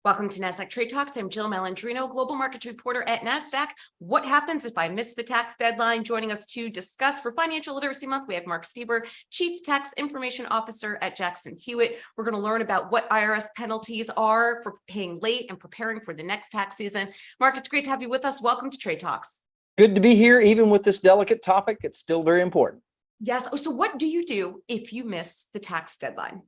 Welcome to Nasdaq Trade Talks. I'm Jill Malandrino, global markets reporter at Nasdaq. What happens if I miss the tax deadline? Joining us to discuss for Financial Literacy Month, we have Mark Steber, Chief Tax Information Officer at Jackson Hewitt. We're going to learn about what IRS penalties are for paying late and preparing for the next tax season. Mark, it's great to have you with us. Welcome to Trade Talks. Good to be here. Even with this delicate topic, it's still very important. Yes. So what do you do if you miss the tax deadline?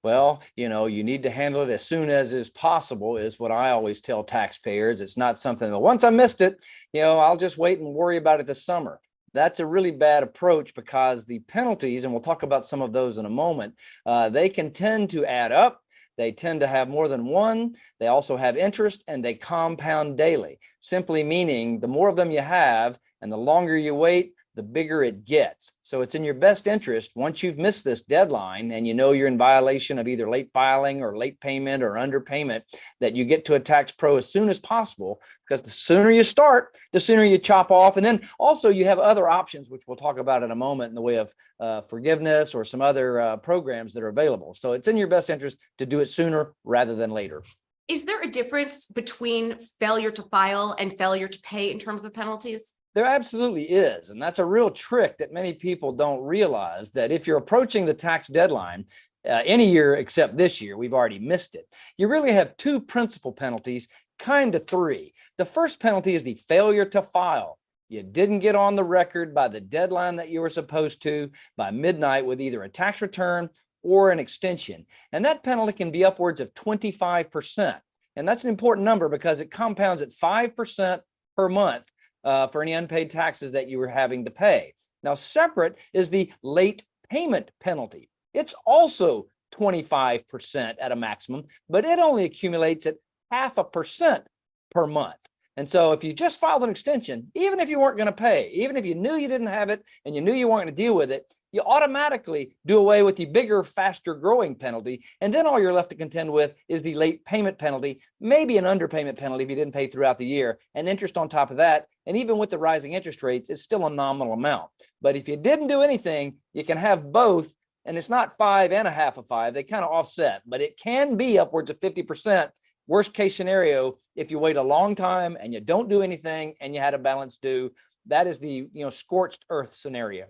Well, you need to handle it as soon as is possible is what I always tell taxpayers. It's not something that once I missed it, I'll just wait and worry about it this summer. That's a really bad approach because the penalties, and we'll talk about some of those in a moment, they can tend to add up. They tend to have more than one. They also have interest and they compound daily, simply meaning the more of them you have and the longer you wait, the bigger it gets. So it's in your best interest once you've missed this deadline and you're in violation of either late filing or late payment or underpayment, that you get to a tax pro as soon as possible, because the sooner you start, the sooner you chop off. And then also you have other options, which we'll talk about in a moment, in the way of forgiveness or some other programs that are available. So it's in your best interest to do it sooner rather than later. Is there a difference between failure to file and failure to pay in terms of penalties? There absolutely is. And that's a real trick that many people don't realize, that if you're approaching the tax deadline, any year except this year, we've already missed it. You really have two principal penalties, kind of three. The first penalty is the failure to file. You didn't get on the record by the deadline that you were supposed to by midnight with either a tax return or an extension. And that penalty can be upwards of 25%. And that's an important number because it compounds at 5% per month. For any unpaid taxes that you were having to pay. Now, separate is the late payment penalty. It's also 25% at a maximum, but it only accumulates at 0.5% per month. And so if you just filed an extension, even if you weren't going to pay, even if you knew you didn't have it and you knew you weren't going to deal with it, you automatically do away with the bigger, faster growing penalty. And then all you're left to contend with is the late payment penalty, maybe an underpayment penalty if you didn't pay throughout the year, and interest on top of that. And even with the rising interest rates, it's still a nominal amount. But if you didn't do anything, you can have both. And it's not 5 and a half of 5. They kind of offset, but it can be upwards of 50%. Worst case scenario, if you wait a long time and you don't do anything and you had a balance due, that is the scorched earth scenario.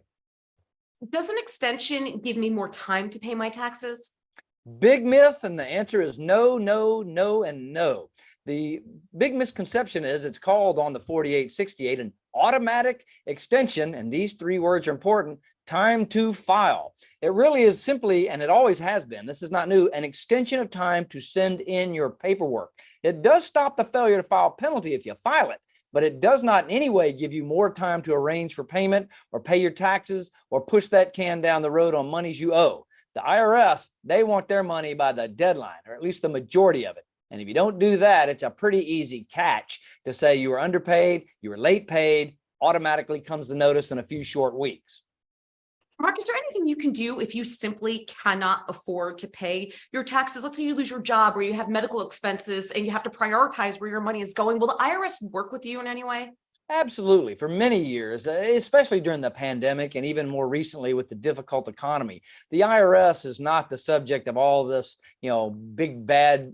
Does an extension give me more time to pay my taxes? Big myth, and the answer is no, no, no, and no. The big misconception is it's called on the 4868 an automatic extension, and these three words are important: time to file. It really is simply, and it always has been, this is not new, an extension of time to send in your paperwork. It does stop the failure to file penalty if you file it, but it does not in any way give you more time to arrange for payment or pay your taxes or push that can down the road on monies you owe. The IRS, they want their money by the deadline, or at least the majority of it. And if you don't do that, it's a pretty easy catch to say you were underpaid, you were late paid, automatically comes the notice in a few short weeks. Mark, is there anything you can do if you simply cannot afford to pay your taxes? Let's say you lose your job or you have medical expenses and you have to prioritize where your money is going. Will the IRS work with you in any way? Absolutely. For many years, especially during the pandemic and even more recently with the difficult economy, the IRS is not the subject of all this, big bad,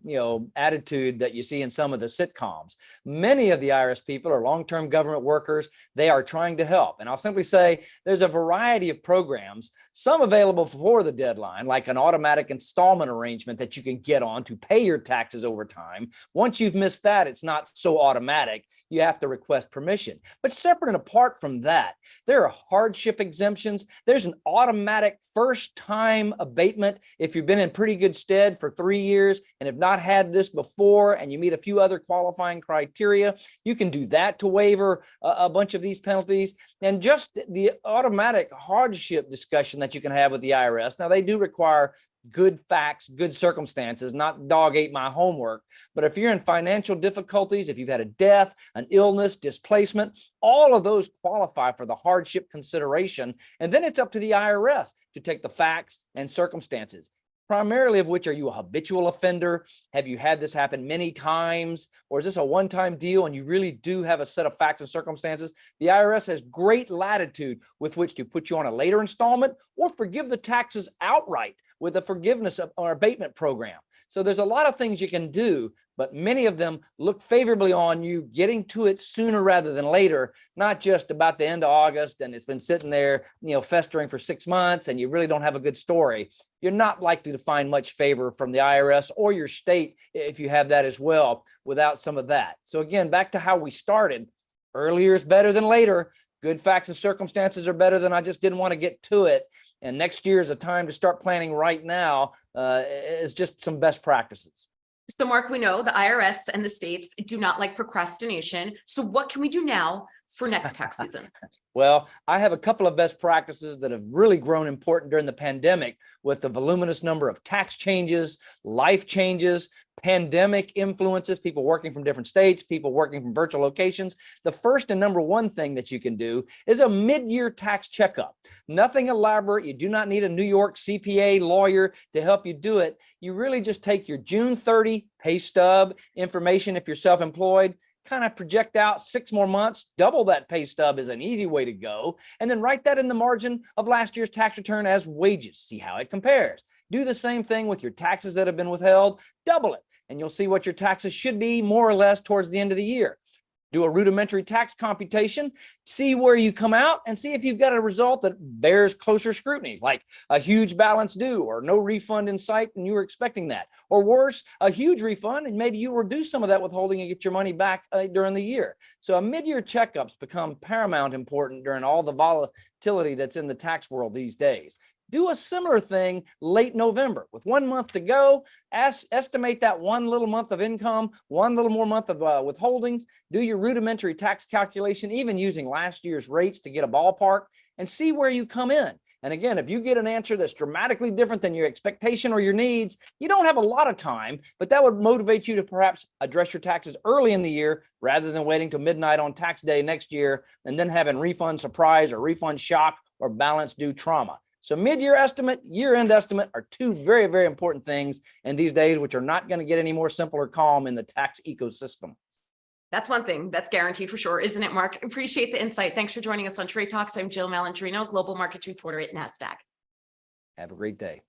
attitude that you see in some of the sitcoms. Many of the IRS people are long-term government workers. They are trying to help. And I'll simply say there's a variety of programs, some available before the deadline, like an automatic installment arrangement that you can get on to pay your taxes over time. Once you've missed that, it's not so automatic. You have to request permission. But separate and apart from that, there are hardship exemptions. There's an automatic first-time abatement if you've been in pretty good stead for 3 years and have not had this before and you meet a few other qualifying criteria. You can do that to waiver a bunch of these penalties. And just the automatic hardship discussion that you can have with the IRS. Now, they do require good facts, good circumstances, not dog ate my homework. But if you're in financial difficulties, if you've had a death, an illness, displacement, all of those qualify for the hardship consideration. And then it's up to the IRS to take the facts and circumstances. Primarily of which, are you a habitual offender? Have you had this happen many times? Or is this a one-time deal and you really do have a set of facts and circumstances? The IRS has great latitude with which to put you on a later installment or forgive the taxes outright with a forgiveness or abatement program. So there's a lot of things you can do, but many of them look favorably on you getting to it sooner rather than later, not just about the end of August and it's been sitting there, festering for 6 months and you really don't have a good story. You're not likely to find much favor from the IRS or your state if you have that as well without some of that. So again, back to how we started, earlier is better than later. Good facts and circumstances are better than I just didn't want to get to it. And next year is a time to start planning right now. Is just some best practices. So Mark, we know the IRS and the states do not like procrastination. So what can we do now for next tax season? Well, I have a couple of best practices that have really grown important during the pandemic with the voluminous number of tax changes, life changes, pandemic influences, people working from different states, people working from virtual locations. The first and number one thing that you can do is a mid-year tax checkup. Nothing elaborate. You do not need a New York CPA lawyer to help you do it. You really just take your June 30 pay stub information if you're self-employed, kind of project out 6 more months, double that pay stub is an easy way to go, and then write that in the margin of last year's tax return as wages. See how it compares. Do the same thing with your taxes that have been withheld, double it, and you'll see what your taxes should be more or less towards the end of the year. Do a rudimentary tax computation, see where you come out, and see if you've got a result that bears closer scrutiny, like a huge balance due or no refund in sight and you were expecting that. Or worse, a huge refund and maybe you reduce some of that withholding and get your money back during the year. So a mid-year checkups become paramount important during all the volatility that's in the tax world these days. Do a similar thing late November with 1 month to go. Estimate that 1 little month of income, 1 little more month of withholdings. Do your rudimentary tax calculation, even using last year's rates to get a ballpark, and see where you come in. And again, if you get an answer that's dramatically different than your expectation or your needs, you don't have a lot of time, but that would motivate you to perhaps address your taxes early in the year rather than waiting till midnight on tax day next year and then having refund surprise or refund shock or balance due trauma. So mid-year estimate, year-end estimate are two very, very important things in these days, which are not going to get any more simple or calm in the tax ecosystem. That's one thing that's guaranteed for sure, isn't it, Mark? Appreciate the insight. Thanks for joining us on Trade Talks. I'm Jill Malandrino, Global Markets Reporter at Nasdaq. Have a great day.